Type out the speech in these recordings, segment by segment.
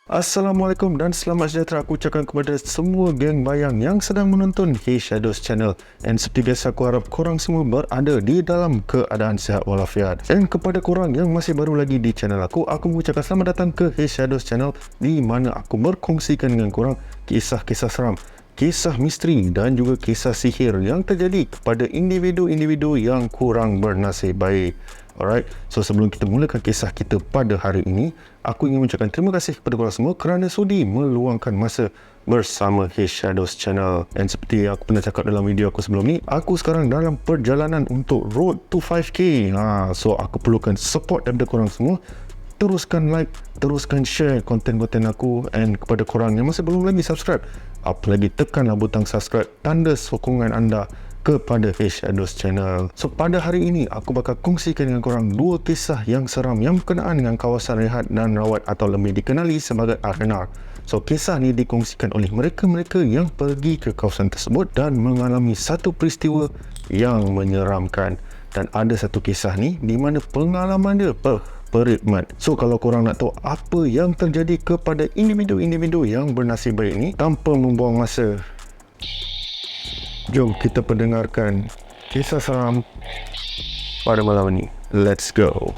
Assalamualaikum dan selamat sejahtera aku ucapkan kepada semua geng bayang yang sedang menonton Hey Shadows Channel. And seperti biasa aku harap korang semua berada di dalam keadaan sihat walafiat. Dan kepada korang yang masih baru lagi di channel aku mengucapkan selamat datang ke Hey Shadows Channel, di mana aku berkongsikan dengan korang kisah-kisah seram, kisah misteri dan juga kisah sihir yang terjadi kepada individu-individu yang kurang bernasib baik. Alright, so sebelum kita mulakan kisah kita pada hari ini, aku ingin mengucapkan terima kasih kepada korang semua kerana sudi meluangkan masa bersama Hey Shadows Channel. Dan seperti aku pernah cakap dalam video aku sebelum ni, aku sekarang dalam perjalanan untuk road to 5k. So aku perlukan support daripada korang semua. Teruskan like, teruskan share konten-konten aku, and kepada korang yang masih belum lagi subscribe, apa lagi tekanlah butang subscribe, tanda sokongan anda kepada Hey Shadows Channel. So pada hari ini aku bakal kongsikan dengan korang dua kisah yang seram yang berkenaan dengan kawasan rehat dan rawat atau lebih dikenali sebagai R&R. So kisah ni dikongsikan oleh mereka-mereka yang pergi ke kawasan tersebut dan mengalami satu peristiwa yang menyeramkan. Dan ada satu kisah ni di mana pengalaman dia perkhidmat. So kalau korang nak tahu apa yang terjadi kepada individu-individu yang bernasib baik ni, tanpa membuang masa, jom kita pendengarkan kisah seram pada malam ini. Let's go.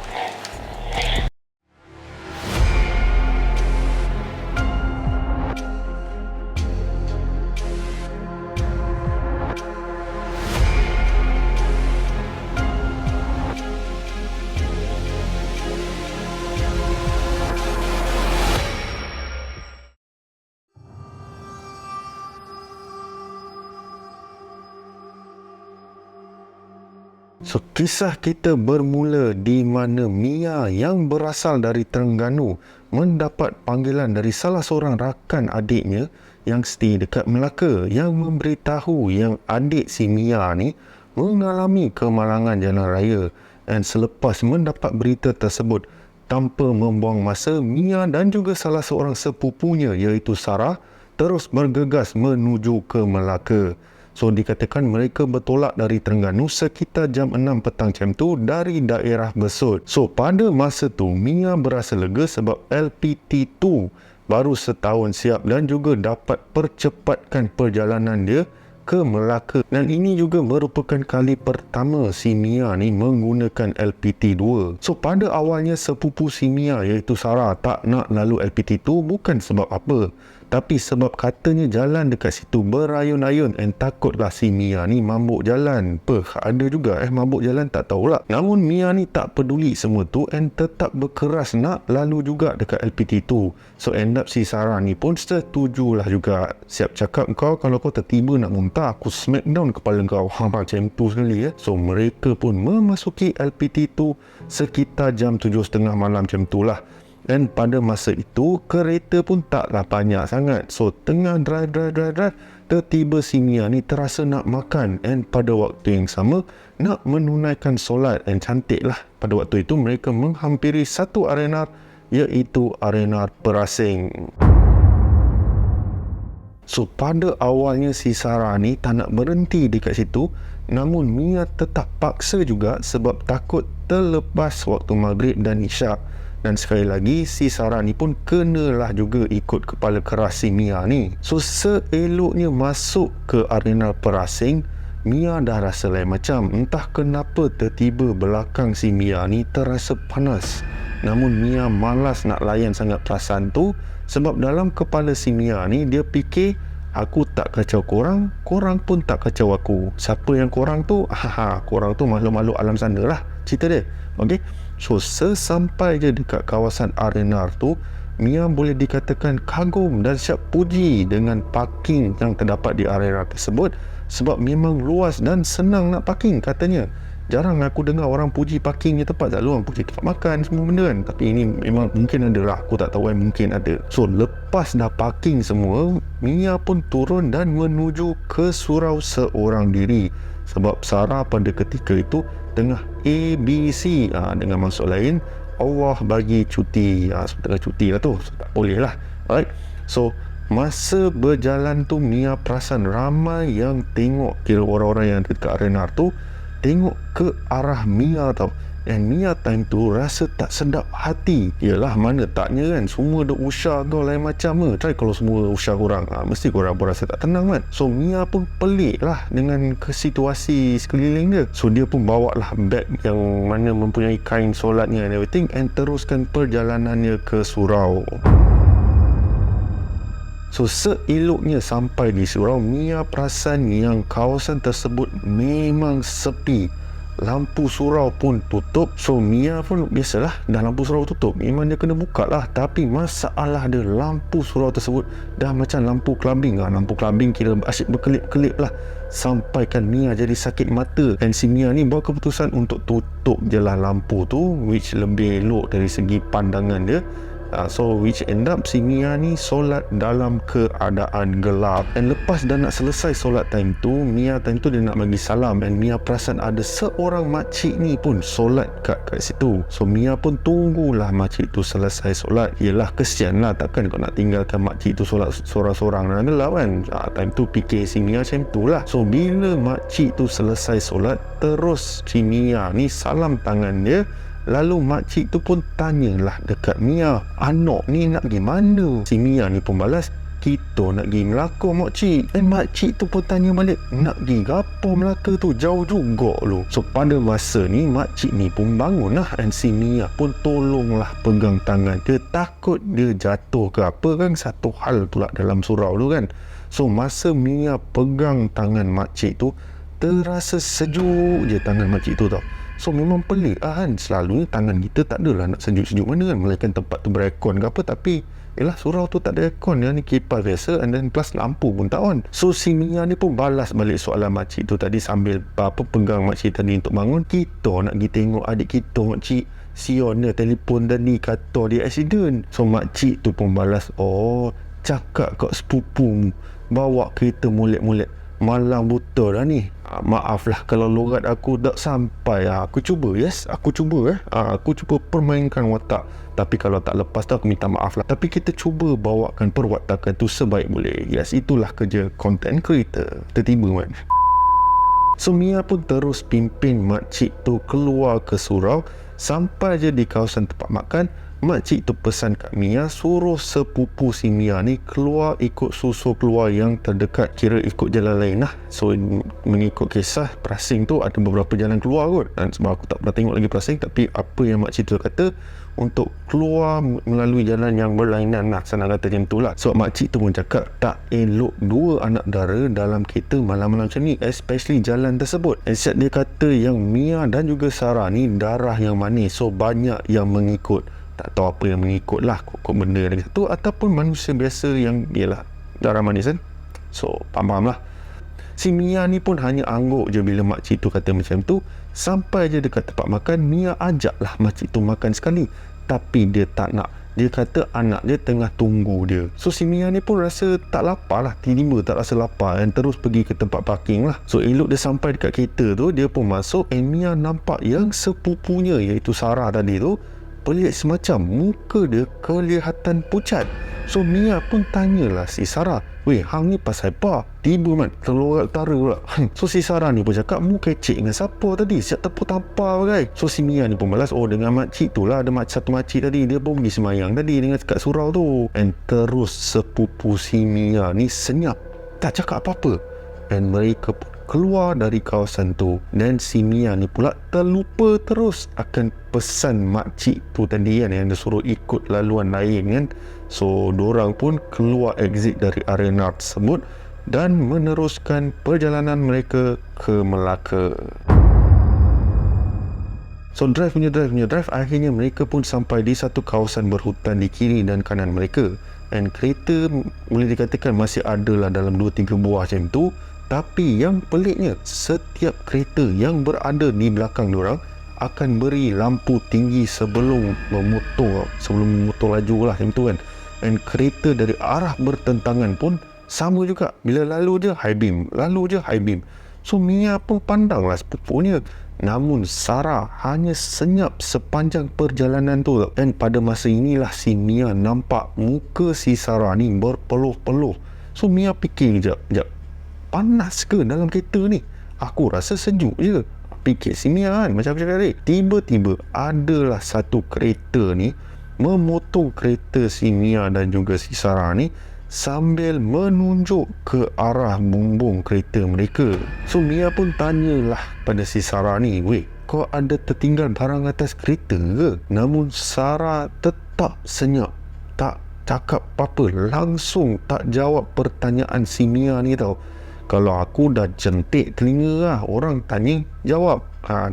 So, kisah kita bermula di mana Mia yang berasal dari Terengganu mendapat panggilan dari salah seorang rakan adiknya yang stay dekat Melaka yang memberitahu yang adik si Mia ni mengalami kemalangan jalan raya. Dan selepas mendapat berita tersebut, tanpa membuang masa, Mia dan juga salah seorang sepupunya iaitu Sarah terus bergegas menuju ke Melaka. So dikatakan mereka bertolak dari Terengganu sekitar jam 6 petang macam tu dari daerah Besut. So pada masa tu Mia berasa lega sebab LPT2 baru setahun siap dan juga dapat percepatkan perjalanan dia ke Melaka. Dan ini juga merupakan kali pertama si Mia ni menggunakan LPT2. So pada awalnya sepupu si Mia iaitu Sarah tak nak lalu LPT2 bukan sebab apa, tapi sebab katanya jalan dekat situ berayun-ayun and takutlah si Mia ni mabuk jalan. Ada juga mabuk jalan tak tahulah. Namun Mia ni tak peduli semua tu and tetap berkeras nak lalu juga dekat LPT2. So end up si Sarah ni pun setujulah juga. Siap cakap kau, kalau kau tertiba nak muntah, aku smackdown kepala kau. Macam tu sekali ya. So mereka pun memasuki LPT2 sekitar jam 7.30 malam macam tu lah. Dan pada masa itu kereta pun taklah banyak sangat. So tengah drive, tertiba si Mia ni terasa nak makan, and pada waktu yang sama nak menunaikan solat. Dan cantik lah, pada waktu itu mereka menghampiri satu arena, iaitu arena perasing. So pada awalnya si Sarah ni tak nak berhenti dekat situ, namun Mia tetap paksa juga sebab takut terlepas waktu maghrib dan isyak. Dan sekali lagi si Sarah ni pun kenalah juga ikut kepala keras si Mia ni. So seeloknya masuk ke arena perasing, Mia dah rasa lain macam. Entah kenapa tertiba belakang si Mia ni terasa panas. Namun Mia malas nak layan sangat perasaan tu, sebab dalam kepala si Mia ni dia fikir, aku tak kacau korang, korang pun tak kacau aku. Siapa yang korang tu? Korang tu makhluk-makhluk alam sana lah cerita dia. Okay, so sesampai je dekat kawasan arena tu, Mia boleh dikatakan kagum dan siap puji dengan parking yang terdapat di arena tersebut, sebab memang luas dan senang nak parking katanya. Jarang aku dengar orang puji parkingnya tempat. Selalu orang puji tempat makan semua benda kan. Tapi ini memang mungkin ada lah, aku tak tahu mungkin ada. So lepas dah parking semua, Mia pun turun dan menuju ke surau seorang diri. Sebab Sarah pada ketika itu tengah ABC, dengan maksud lain Allah bagi cuti. Tengah cuti lah tu, so, tak boleh lah. Alright, so masa berjalan tu Mia perasan ramai yang tengok, kira orang-orang yang dekat arena tu tengok ke arah Mia tau. And Mia time tu rasa tak sedap hati. Yelah, mana taknya kan, semua duk usah kau lain macam Try kalau semua usah korang, mesti korang pun rasa tak tenang kan. So Mia pun pelik lah dengan situasi sekeliling dia. So dia pun bawa lah beg yang mana mempunyai kain solatnya and everything, and teruskan perjalanannya ke surau. So seeloknya sampai di surau, Mia perasan yang kawasan tersebut memang sepi. Lampu surau pun tutup. So Mia pun biasalah, dah lampu surau tutup, memang dia kena buka lah. Tapi masalah dia, lampu surau tersebut dah macam lampu clubbing lah. Lampu clubbing kira asyik berkelip-kelip lah, sampaikan Mia jadi sakit mata. Dan si Mia ni buat keputusan untuk tutup je lah lampu tu, which lebih elok dari segi pandangan dia. So which end up si Mia ni solat dalam keadaan gelap. Dan lepas dah nak selesai solat time tu, Mia time tu dia nak bagi salam, and Mia perasan ada seorang makcik ni pun solat kat situ. So Mia pun tunggulah makcik tu selesai solat. Yelah, kesian lah, takkan kau nak tinggalkan makcik tu solat sorang-sorang dalam gelap kan. Time tu fikir si Mia macam tu lah. So bila makcik tu selesai solat, terus si Mia ni salam tangan dia. Lalu makcik tu pun tanyalah dekat Mia, anak ni nak pergi mana? Si Mia ni pun balas, kita nak pergi Melaka makcik. Dan makcik tu pun tanya balik, nak pergi apa Melaka tu? Jauh juga lu. So pada masa ni makcik ni pun bangun lah, dan si Mia pun tolonglah pegang tangan dia, takut dia jatuh ke apa kan, satu hal pula dalam surau tu kan. So masa Mia pegang tangan makcik tu, terasa sejuk je tangan makcik tu tau. So memang pelik lah kan, selalunya tangan kita tak adalah nak sejuk-sejuk mana kan, melainkan tempat tu beraircon ke apa. Tapi yelah, surau tu tak ada aircon, ni kipas biasa, and then plus lampu pun tak on. So si Mia ni pun balas balik soalan makcik tu tadi sambil pegang makcik tadi untuk bangun. Kita nak pergi tengok adik kita makcik, Sion dia telefon tadi kata dia accident. So makcik tu pun balas, oh cakap kat sepupu bawa kereta molek-molek, malang buta dah ni. Maaflah kalau logat aku tak sampai. Aku cuba, aku cuba aku cuba permainkan watak. Tapi kalau tak lepas tu aku minta maaf lah. Tapi kita cuba bawakan perwatakan tu sebaik boleh. Itulah kerja content creator. Tertiba kan. So Mia pun terus pimpin makcik tu keluar ke surau. Sampai je di kawasan tempat makan, makcik tu pesan kat Mia suruh sepupu si Mia ni keluar ikut susu keluar yang terdekat, kira ikut jalan lain lah. So mengikut kisah Prasing tu ada beberapa jalan keluar kot, dan sebab aku tak pernah tengok lagi Prasing, tapi apa yang makcik tu kata, untuk keluar melalui jalan yang berlainan lah, senang kata macam tu lah. So makcik tu pun cakap tak elok dua anak dara dalam kereta malam-malam macam ni, especially jalan tersebut. Except dia kata yang Mia dan juga Sarah ni darah yang manis, so banyak yang mengikut. Tak tahu apa yang mengikut lah, kok benda lagi satu, ataupun manusia biasa yang ialah darah manis kan. So faham lah. Si Mia ni pun hanya angguk je bila makcik tu kata macam tu. Sampai je dekat tempat makan, Mia ajaklah makcik tu makan sekali, tapi dia tak nak. Dia kata anak dia tengah tunggu dia. So si Mia ni pun rasa tak lapar lah, tiba-tiba tak rasa lapar, dan terus pergi ke tempat parking lah. So elok dia sampai dekat kereta tu, dia pun masuk, and Mia nampak yang sepupunya iaitu Sarah tadi tu pelik semacam, muka dia kelihatan pucat. So Mia pun tanyalah si Sarah, weh hang ni pasal apa? Tiba man terlorak utara pula. So si Sarah ni pun cakap, mu kecik dengan siapa tadi? Siap tepuk tampar bagai. So si Mia ni pun balas, oh dengan makcik tu lah, ada satu makcik tadi, dia pun pergi semayang tadi dengan kat surau tu. And terus sepupu si Mia ni senyap, tak cakap apa-apa, dan mereka pun keluar dari kawasan tu. Dan si Mia ni pula terlupa terus akan pesan makcik tu tadi kan, yang dia suruh ikut laluan lain kan. So dorang pun keluar exit dari arena tersebut dan meneruskan perjalanan mereka ke Melaka. So drive, akhirnya mereka pun sampai di satu kawasan berhutan di kiri dan kanan mereka. Dan kereta boleh dikatakan masih ada lah dalam 2-3 buah macam tu. Tapi yang peliknya, setiap kereta yang berada di belakang diorang akan beri lampu tinggi sebelum memotor laju lah macam tu kan. Dan kereta dari arah bertentangan pun sama juga, bila lalu je high beam. So Mia pun pandanglah sepupunya, namun Sarah hanya senyap sepanjang perjalanan tu. Dan pada masa inilah si Mia nampak muka si Sarah ni berpeluh-peluh. So Mia fikir sekejap, panas ke dalam kereta ni? Aku rasa sejuk je. fikir si Mia kan, macam aku cakap tadi. Tiba-tiba adalah satu kereta ni memotong kereta si Mia dan juga si Sarah ni sambil menunjuk ke arah bumbung kereta mereka. So Mia pun tanyalah pada si Sarah ni, "Weh, kau ada tertinggal barang atas kereta ke?" Namun Sarah tetap senyap, tak cakap apa-apa, langsung tak jawab pertanyaan si Mia ni tau. Kalau aku dah jentik telinga lah, orang tanya jawab.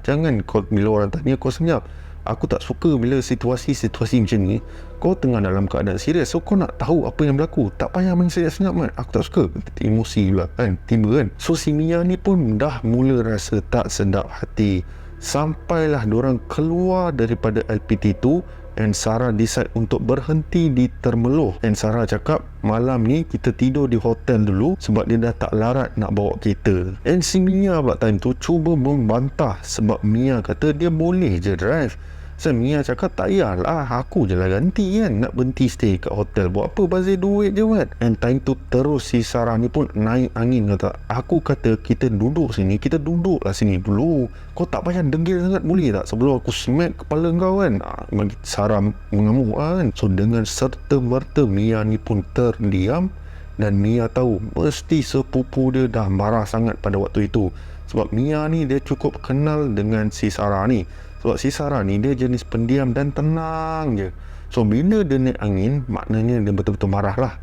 Jangan kau bila orang tanya kau senyap. Aku tak suka bila situasi-situasi macam ni kau tengah dalam keadaan serius, so kau nak tahu apa yang berlaku, tak payah main senyap-senyap kan. Aku tak suka, emosi pula kan, tiba kan. So si Mia ni pun dah mula rasa tak sedap hati. Sampailah diorang keluar daripada LPT tu, and Sarah decide untuk berhenti di Termeloh. And Sarah cakap, malam ni kita tidur di hotel dulu sebab dia dah tak larat nak bawa kereta. And si Mia pula time tu cuba membantah sebab Mia kata dia boleh je drive. So Mia cakap, tak payahlah, aku je lah ganti kan, nak berhenti stay kat hotel, buat apa bazir duit je kan. And time tu terus si Sarah ni pun naik angin, kata, aku kata kita duduk sini, kita duduklah sini dulu, kau tak payah degil sangat boleh tak, sebelum aku smack kepala kau kan. Bagi Sarah mengamuk kan. So dengan serta-merta Mia ni pun terdiam, dan Mia tahu mesti sepupu dia dah marah sangat pada waktu itu. Sebab Mia ni dia cukup kenal dengan si Sarah ni. Sebab si Sarah ni dia jenis pendiam dan tenang je. So bila dia naik angin, maknanya dia betul-betul marah lah.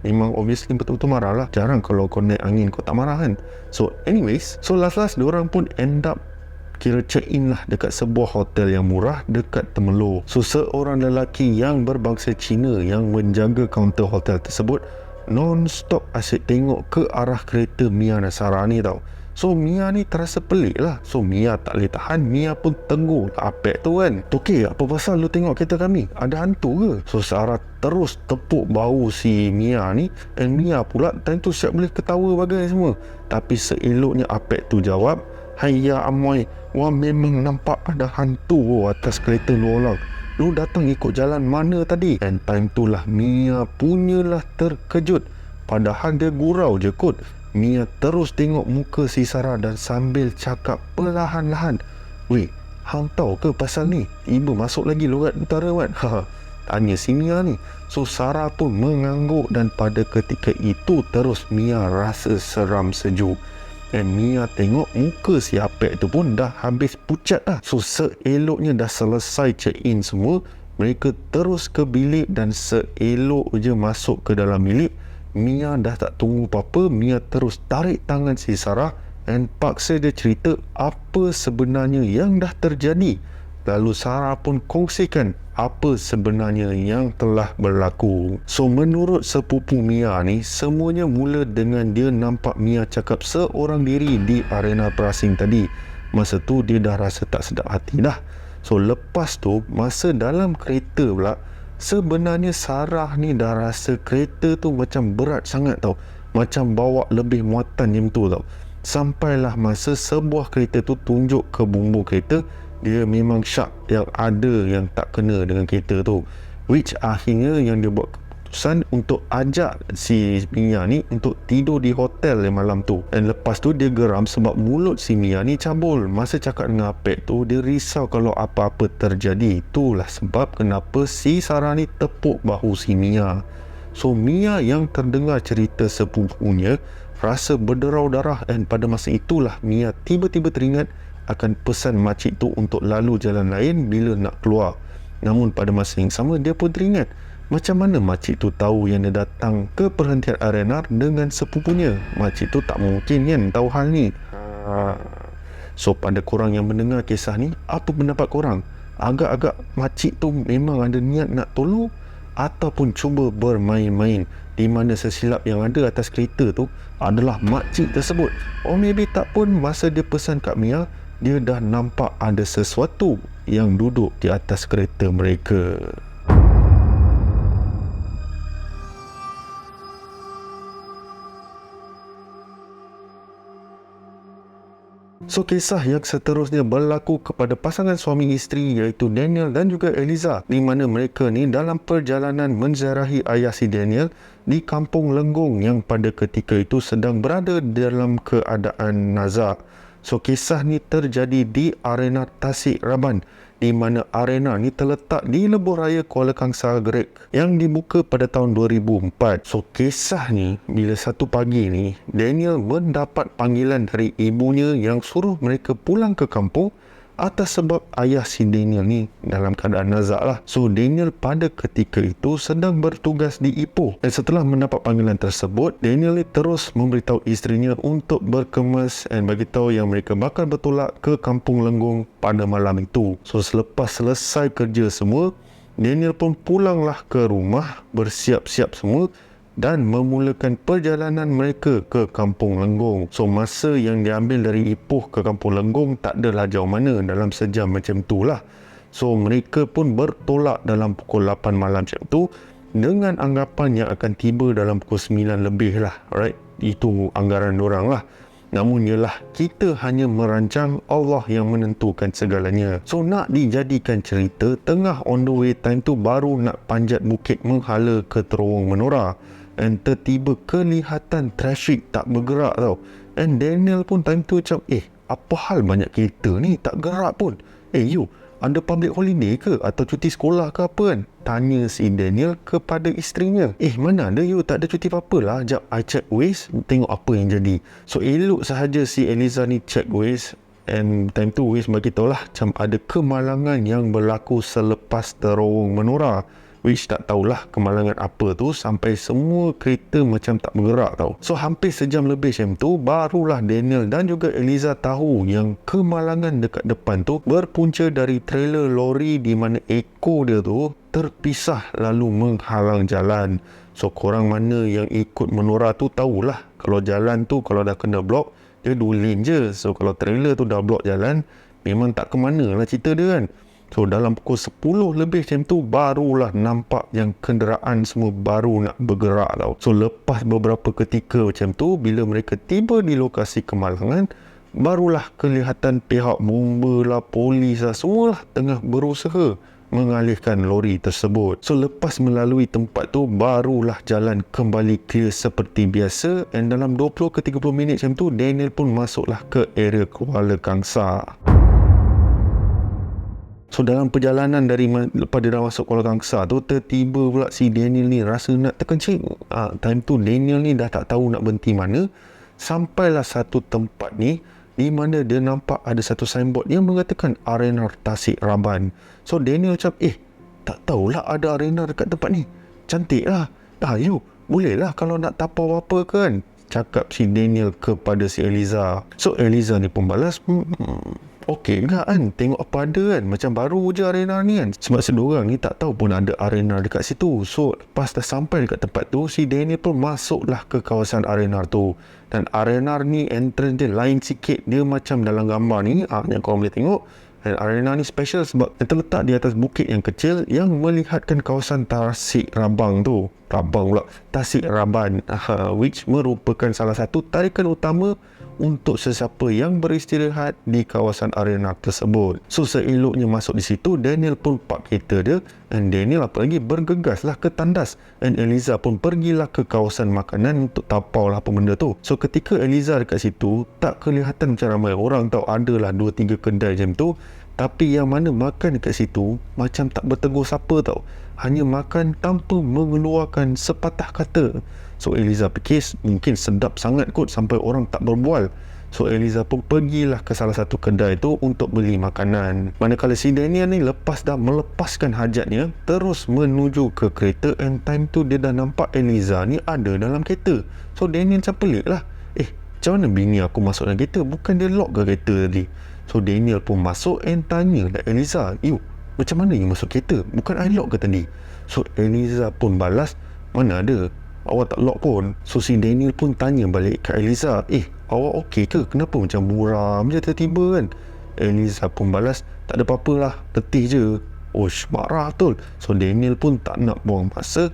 Memang obviously betul-betul marah lah. Jarang kalau kau naik angin kau tak marah kan. So anyways, so last diorang pun end up kira check in lah dekat sebuah hotel yang murah dekat Temerloh. So seorang lelaki yang berbangsa Cina yang menjaga kaunter hotel tersebut non-stop asyik tengok ke arah kereta Mia dan Sarah ni tau. So Mia ni terasa pelik lah. So Mia tak boleh tahan, Mia pun tegur Apek tu kan, "Okey, apa pasal lu tengok kereta kami? Ada hantu ke?" So Sarah terus tepuk bahu si Mia ni, and Mia pula time tu siap boleh ketawa bagai semua. Tapi seeloknya Apek tu jawab, "Hayya Amoy, wah memang nampak ada hantu atas kereta lu orang. Lu datang ikut jalan mana tadi?" And time tu lah Mia punyalah terkejut. Padahal dia gurau je kot. Mia terus tengok muka si Sarah dan sambil cakap perlahan-lahan, "Weh, hang tahu ke pasal ni? Ibu masuk lagi lorat utara kan?" Tanya si Mia ni. So Sarah pun mengangguk, dan pada ketika itu terus Mia rasa seram sejuk. Dan Mia tengok muka si Apek tu pun dah habis pucat lah. So seeloknya dah selesai check-in semua, mereka terus ke bilik, dan seelok je masuk ke dalam bilik, Mia dah tak tunggu apa-apa. Mia terus tarik tangan si Sarah dan paksa dia cerita apa sebenarnya yang dah terjadi. Lalu Sarah pun kongsikan apa sebenarnya yang telah berlaku. So menurut sepupu Mia ni, semuanya mula dengan dia nampak Mia cakap seorang diri di arena Prassing tadi. Masa tu dia dah rasa tak sedap hati dah. So lepas tu masa dalam kereta pula, sebenarnya Sarah ni dah rasa kereta tu macam berat sangat tau, macam bawa lebih muatan macam tu tau. Sampailah masa sebuah kereta tu tunjuk ke bumbung kereta, dia memang syak yang ada yang tak kena dengan kereta tu, which akhirnya yang dia buat keputusan untuk ajak si Mia ni untuk tidur di hotel malam tu. Dan lepas tu dia geram sebab mulut si Mia ni cabul. Masa cakap dengan Apek tu, dia risau kalau apa-apa terjadi. Itulah sebab kenapa si Sarah ni tepuk bahu si Mia. So Mia yang terdengar cerita sepupunya rasa berderau darah, dan pada masa itulah Mia tiba-tiba teringat akan pesan makcik tu untuk lalu jalan lain bila nak keluar. Namun pada masa yang sama dia pun teringat, macam mana makcik tu tahu yang dia datang ke perhentian R&R dengan sepupunya? Makcik tu tak mungkin kan tahu hal ni. So pada korang yang mendengar kisah ni, apa pendapat korang? Agak-agak makcik tu memang ada niat nak tolong, ataupun cuba bermain-main, di mana sesilap yang ada atas kereta tu adalah makcik tersebut? Or maybe tak pun, masa dia pesan kat Mia, dia dah nampak ada sesuatu yang duduk di atas kereta mereka. So kisah yang seterusnya berlaku kepada pasangan suami isteri iaitu Daniel dan juga Eliza, di mana mereka ni dalam perjalanan menziarahi ayah si Daniel di Kampung Lenggong yang pada ketika itu sedang berada dalam keadaan nazak. So kisah ni terjadi di arena Tasik Raban, di mana arena ni terletak di lebuh raya Kuala Kangsar Greg yang dibuka pada tahun 2004. So kisah ni, bila satu pagi ni Daniel mendapat panggilan dari ibunya yang suruh mereka pulang ke kampung atas sebab ayah si Daniel ni dalam keadaan nazak lah. So Daniel pada ketika itu sedang bertugas di Ipoh, dan setelah mendapat panggilan tersebut, Daniel ni terus memberitahu isterinya untuk berkemas dan bagi tahu yang mereka bakal bertolak ke Kampung Lenggong pada malam itu. So selepas selesai kerja semua, Daniel pun pulanglah ke rumah, bersiap-siap semua dan memulakan perjalanan mereka ke Kampung Lenggong. So masa yang diambil dari Ipoh ke Kampung Lenggong tak adalah jauh mana, dalam sejam macam tu lah. So mereka pun bertolak dalam pukul 8 malam macam tu, dengan anggapan yang akan tiba dalam pukul 9 lebih lah. Alright, itu anggaran dorang lah. Namun yalah, kita hanya merancang, Allah yang menentukan segalanya. So nak dijadikan cerita, tengah on the way time tu baru nak panjat bukit menghala ke Terowong Menora, dan tiba-tiba kelihatan trafik tak bergerak tau. And Daniel pun time tu macam, apa hal banyak kereta ni tak gerak pun? You ada public holiday ke atau cuti sekolah ke apa kan? Tanya si Daniel kepada isterinya. Mana ada, you tak ada cuti apa-apa lah. Sekejap I check Waze, tengok apa yang jadi. So elok sahaja si Eliza ni check Waze, and time tu Waze bagi tahu lah macam ada kemalangan yang berlaku selepas Terowong Menora, which tak tahulah kemalangan apa tu, sampai semua kereta macam tak bergerak tau. So hampir sejam lebih macam tu, barulah Daniel dan juga Eliza tahu yang kemalangan dekat depan tu berpunca dari trailer lori di mana ekor dia tu terpisah lalu menghalang jalan. So korang mana yang ikut Menora tu tahulah, kalau jalan tu kalau dah kena blok, dia 2 lane je. So kalau trailer tu dah blok jalan, memang tak ke mana lah cerita dia kan. So dalam pukul 10 lebih macam tu barulah nampak yang kenderaan semua baru nak bergerak tau. So lepas beberapa ketika macam tu, bila mereka tiba di lokasi kemalangan, barulah kelihatan pihak bomba lah, polis lah, semualah tengah berusaha mengalihkan lori tersebut. So lepas melalui tempat tu, barulah jalan kembali clear seperti biasa, dan dalam 20 ke 30 minit macam tu, Daniel pun masuklah ke area Kuala Kangsar. So dalam perjalanan dari lepas dia dah masuk Kuala Kangsar tu, tiba pula si Daniel ni rasa nak terkencing. Time tu Daniel ni dah tak tahu nak berhenti mana. Sampailah satu tempat ni di mana dia nampak ada satu signboard yang mengatakan Arena Tasik Raban. So Daniel macam, tak tahulah ada arena dekat tempat ni. Cantik lah. You boleh lah kalau nak tapau apa kan, cakap si Daniel kepada si Eliza. So Eliza ni pun balas, okey enggak kan, tengok apa ada kan, macam baru je arena ni kan. Sebab sedorang ni tak tahu pun ada arena dekat situ. So lepas dah sampai dekat tempat tu, si Daniel pun masuklah ke kawasan arena tu. Dan arena ni entrance dia lain sikit, dia macam dalam gambar ni yang korang boleh tengok. Dan arena ni special sebab dia terletak di atas bukit yang kecil yang melihatkan kawasan Tasik Rabang tu. Tasik Raban, which merupakan salah satu tarikan utama untuk sesiapa yang beristirahat di kawasan arena tersebut. So seeloknya masuk di situ, Daniel pun park kereta dia, dan Daniel apalagi bergegaslah ke tandas, dan Eliza pun pergilah ke kawasan makanan untuk tapau lah apa benda tu. So ketika Eliza dekat situ, tak kelihatan macam ramai orang tau, adalah 2-3 kedai macam tu, tapi yang mana makan dekat situ macam tak bertegur siapa tau, hanya makan tanpa mengeluarkan sepatah kata. So Eliza fikir mungkin sedap sangat kot sampai orang tak berbual. So Eliza pun pergilah ke salah satu kedai tu untuk beli makanan. Manakala si Daniel ni lepas dah melepaskan hajatnya, terus menuju ke kereta, and time tu dia dah nampak Eliza ni ada dalam kereta. So Daniel macam pelik lah, macam mana bini aku masuk dalam kereta, bukan dia lock ke kereta tadi? So Daniel pun masuk and tanya lah Eliza, macam mana you masuk kereta, bukan I lock ke tadi? So Eliza pun balas, mana ada, awak tak lock pun. So si Daniel pun tanya balik ke Eliza, awak okey ke? Kenapa macam buram je tiba-tiba kan? Eliza pun balas, tak ada apa-apa lah, letih je. Marah betul. So Daniel pun tak nak buang masa,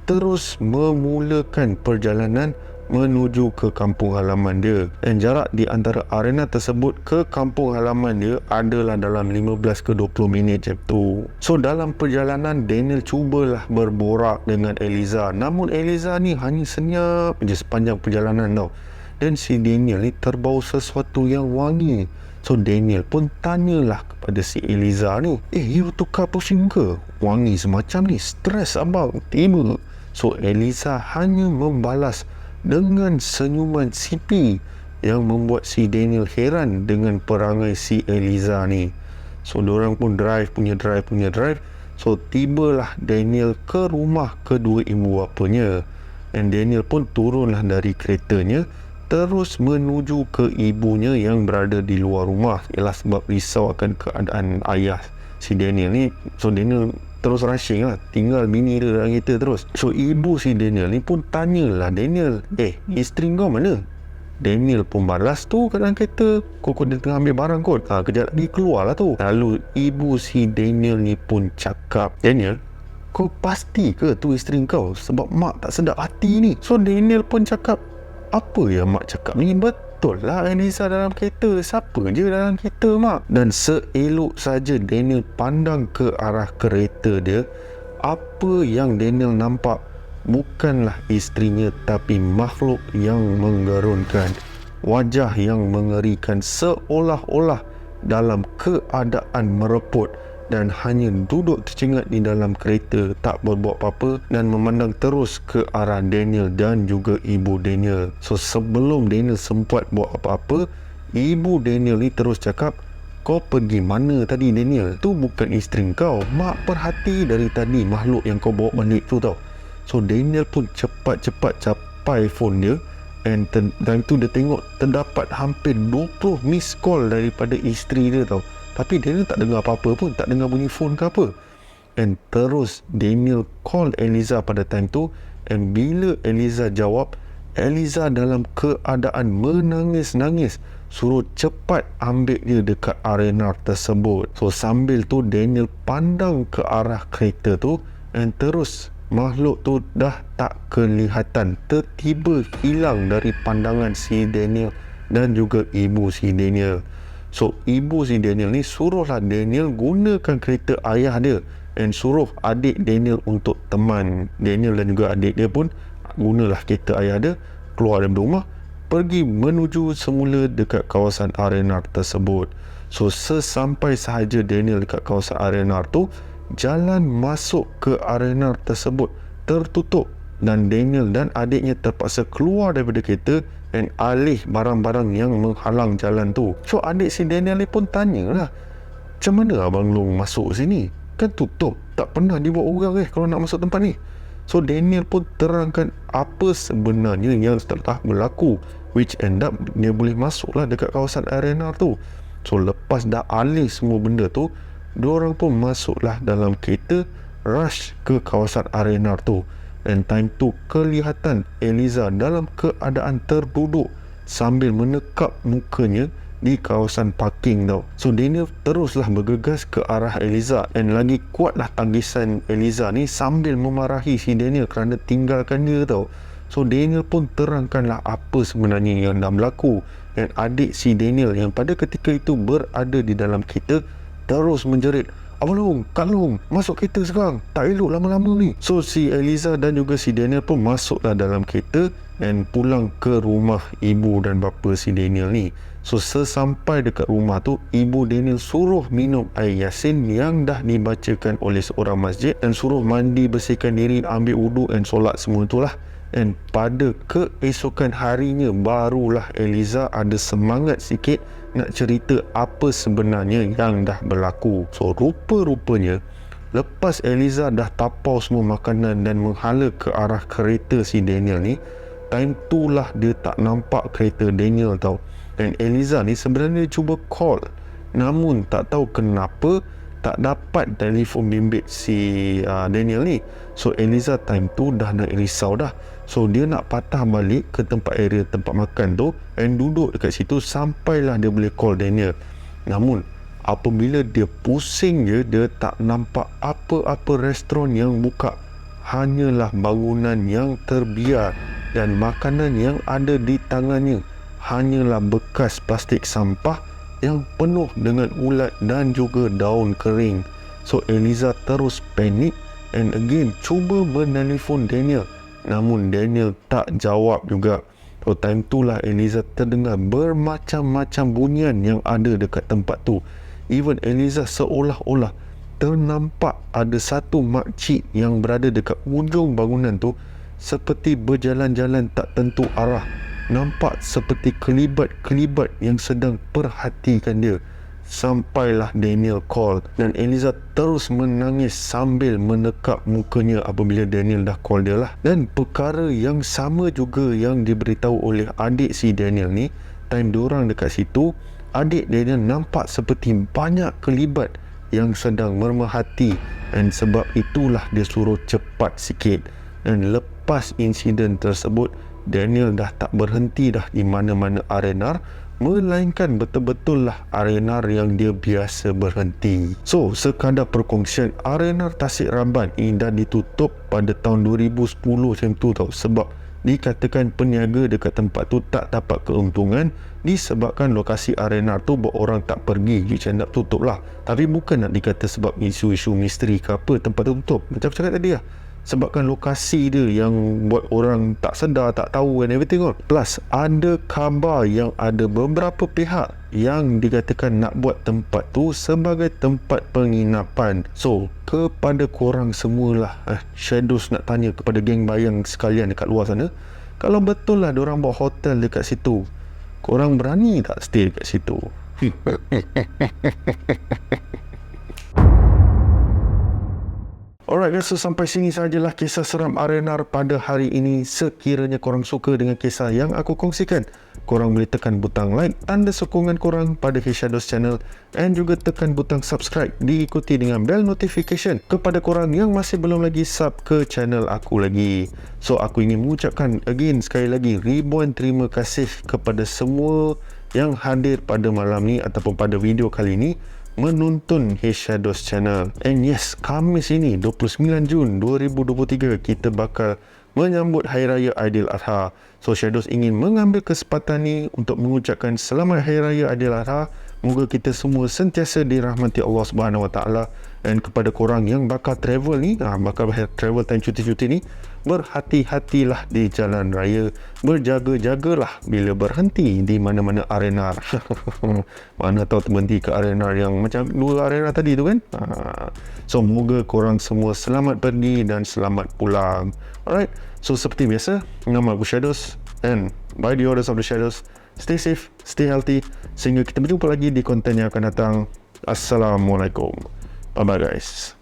terus memulakan perjalanan menuju ke kampung halaman dia. Dan jarak di antara arena tersebut ke kampung halaman dia adalah dalam 15 ke 20 minit macam tu. So dalam perjalanan, Daniel cubalah berborak dengan Eliza, namun Eliza ni hanya senyap je sepanjang perjalanan tau. dan si Daniel ni terbau sesuatu yang wangi. So Daniel pun tanyalah kepada si Eliza ni, you tukar pusing ke? Wangi semacam ni, stres abang tiba. So Eliza hanya membalas dengan senyuman sipi yang membuat si Daniel heran dengan perangai si Eliza ni. So diorang pun drive. So tibalah Daniel ke rumah kedua ibu bapanya, dan Daniel pun turunlah dari keretanya terus menuju ke ibunya yang berada di luar rumah. Ialah sebab risau akan keadaan ayah si Daniel ni. So Daniel terus rushing lah, tinggal bini dia dalam kereta terus. So ibu si Daniel ni pun tanyalah Daniel, isteri kau mana? Daniel pun balas, tu kat dalam kereta, kau dia tengah ambil barang kot, kejap lagi keluar lah tu. Lalu ibu si Daniel ni pun cakap, Daniel, kau pasti ke tu isteri kau? Sebab mak tak sedap hati ni. So Daniel pun cakap, apa yang mak cakap ni? Betul lah Eliza dalam kereta. Siapa je dalam kereta mak? Dan seelok saja Daniel pandang ke arah kereta dia, apa yang Daniel nampak bukanlah isterinya, tapi makhluk yang menggerunkan, wajah yang mengerikan, seolah-olah dalam keadaan mereput dan hanya duduk tercengat di dalam kereta, tak berbuat apa-apa dan memandang terus ke arah Daniel dan juga ibu Daniel. So sebelum Daniel sempat buat apa-apa, ibu Daniel ni terus cakap, kau pergi mana tadi Daniel? Tu bukan isteri kau. Mak perhati dari tadi makhluk yang kau bawa balik tu tau. So Daniel pun cepat-cepat capai phone dia, and time tu dia tengok terdapat hampir 20 miss call daripada isteri dia tau. Tapi Daniel tak dengar apa-apa pun, tak dengar bunyi phone ke apa. And terus Daniel call Eliza pada time tu, and bila Eliza jawab, Eliza dalam keadaan menangis-nangis suruh cepat ambil dia dekat arena tersebut. So sambil tu Daniel pandang ke arah kereta tu, and terus makhluk tu dah tak kelihatan, tiba-tiba hilang dari pandangan si Daniel dan juga ibu si Daniel. So ibu si Daniel ni suruhlah Daniel gunakan kereta ayah dia, dan suruh adik Daniel untuk teman. Daniel dan juga adik dia pun gunalah kereta ayah dia, keluar dari rumah, pergi menuju semula dekat kawasan arena tersebut. So sesampai sahaja Daniel dekat kawasan arena tu, jalan masuk ke arena tersebut tertutup dan Daniel dan adiknya terpaksa keluar daripada kereta dan alih barang-barang yang menghalang jalan tu. So adik si Daniel ni pun tanyalah, macam mana abang Long masuk sini? Kan tutup, tak pernah dibawa orang kalau nak masuk tempat ni. So Daniel pun terangkan apa sebenarnya yang telah berlaku, which end up dia boleh masuklah dekat kawasan arena tu. So lepas dah alih semua benda tu, diorang pun masuklah dalam kereta, rush ke kawasan arena tu. Dan time tu kelihatan Eliza dalam keadaan terduduk sambil menekap mukanya di kawasan parking tau. So Daniel teruslah bergegas ke arah Eliza, dan lagi kuatlah tangisan Eliza ni sambil memarahi si Daniel kerana tinggalkan dia tau. So Daniel pun terangkanlah apa sebenarnya yang dah berlaku, dan adik si Daniel yang pada ketika itu berada di dalam kereta terus menjerit, Abang Long, Kak Long, masuk kereta sekarang, tak elok lama-lama ni. So si Eliza dan juga si Daniel pun masuklah dalam kereta dan pulang ke rumah ibu dan bapa si Daniel ni. So sesampai dekat rumah tu, ibu Daniel suruh minum air Yasin yang dah dibacakan oleh seorang masjid, dan suruh mandi, bersihkan diri, ambil wuduk dan solat semua itulah. Dan pada keesokan harinya barulah Eliza ada semangat sikit nak cerita apa sebenarnya yang dah berlaku. So rupa-rupanya lepas Eliza dah tapau semua makanan dan menghala ke arah kereta si Daniel ni, time tu lah dia tak nampak kereta Daniel tau. Dan Eliza ni sebenarnya cuba call, namun tak tahu kenapa tak dapat telefon bimbit si Daniel ni. So Eliza time tu dah nak risau dah. So dia nak patah balik ke tempat area tempat makan tu dan duduk dekat situ sampailah dia boleh call Daniel. Namun apabila dia pusing je, dia tak nampak apa-apa restoran yang buka. Hanyalah bangunan yang terbiar, dan makanan yang ada di tangannya hanyalah bekas plastik sampah yang penuh dengan ulat dan juga daun kering. So Eliza terus panik and again cuba menelefon Daniel, namun Daniel tak jawab juga. So time tu lah Eliza terdengar bermacam-macam bunyian yang ada dekat tempat tu. Even Eliza seolah-olah ternampak ada satu makcik yang berada dekat ujung bangunan tu seperti berjalan-jalan tak tentu arah. Nampak seperti kelibat-kelibat yang sedang perhatikan dia. Sampailah Daniel call dan Eliza terus menangis sambil menekap mukanya apabila Daniel dah call dia lah. Dan perkara yang sama juga yang diberitahu oleh adik si Daniel ni, time diorang dekat situ, adik Daniel nampak seperti banyak kelibat yang sedang mermehati, dan sebab itulah dia suruh cepat sikit. Dan lepas insiden tersebut, Daniel dah tak berhenti dah di mana-mana R&R, melainkan betul-betul lah R&R yang dia biasa berhenti. So, sekadar perkongsian, R&R Tasik Ramban ini dah ditutup pada tahun 2010 macam tu tau, sebab dikatakan peniaga dekat tempat tu tak dapat keuntungan disebabkan lokasi R&R tu buat orang tak pergi, macam nak tutup lah. Tapi bukan nak dikata sebab isu-isu misteri ke apa tempat tu tutup, macam cakap tadi lah, sebabkan lokasi dia yang buat orang tak sedar, tak tahu and everything all. Plus ada khabar yang ada beberapa pihak yang dikatakan nak buat tempat tu sebagai tempat penginapan. So kepada korang semualah, Shadows nak tanya kepada geng bayang sekalian dekat luar sana, kalau betul lah diorang buat hotel dekat situ, korang berani tak stay dekat situ? Alright guys, so sampai sini sajalah kisah seram R&R pada hari ini. Sekiranya korang suka dengan kisah yang aku kongsikan, korang boleh tekan butang like, tanda sokongan korang pada Shadows channel, and juga tekan butang subscribe, diikuti dengan bell notification kepada korang yang masih belum lagi sub ke channel aku lagi. So aku ingin mengucapkan again sekali lagi ribuan terima kasih kepada semua yang hadir pada malam ni ataupun pada video kali ini menonton Shadows channel. And yes, Khamis ini 29 Jun 2023 kita bakal menyambut Hari Raya Aidiladha. So Shadows ingin mengambil kesempatan ni untuk mengucapkan selamat Hari Raya Aidiladha. Moga kita semua sentiasa dirahmati Allah Subhanahu Wa Taala. Dan kepada korang yang bakal travel ni, bakal travel time cuti-cuti ni, berhati-hatilah di jalan raya, berjaga-jagalah bila berhenti di mana-mana R&R. Mana tahu terhenti ke R&R yang macam dua R&R tadi tu kan. So moga korang semua selamat pergi dan selamat pulang. Alright, so seperti biasa, nama aku Shadows, and by the orders of the Shadows, stay safe, stay healthy, sehingga kita berjumpa lagi di konten yang akan datang. Assalamualaikum. Bye bye guys.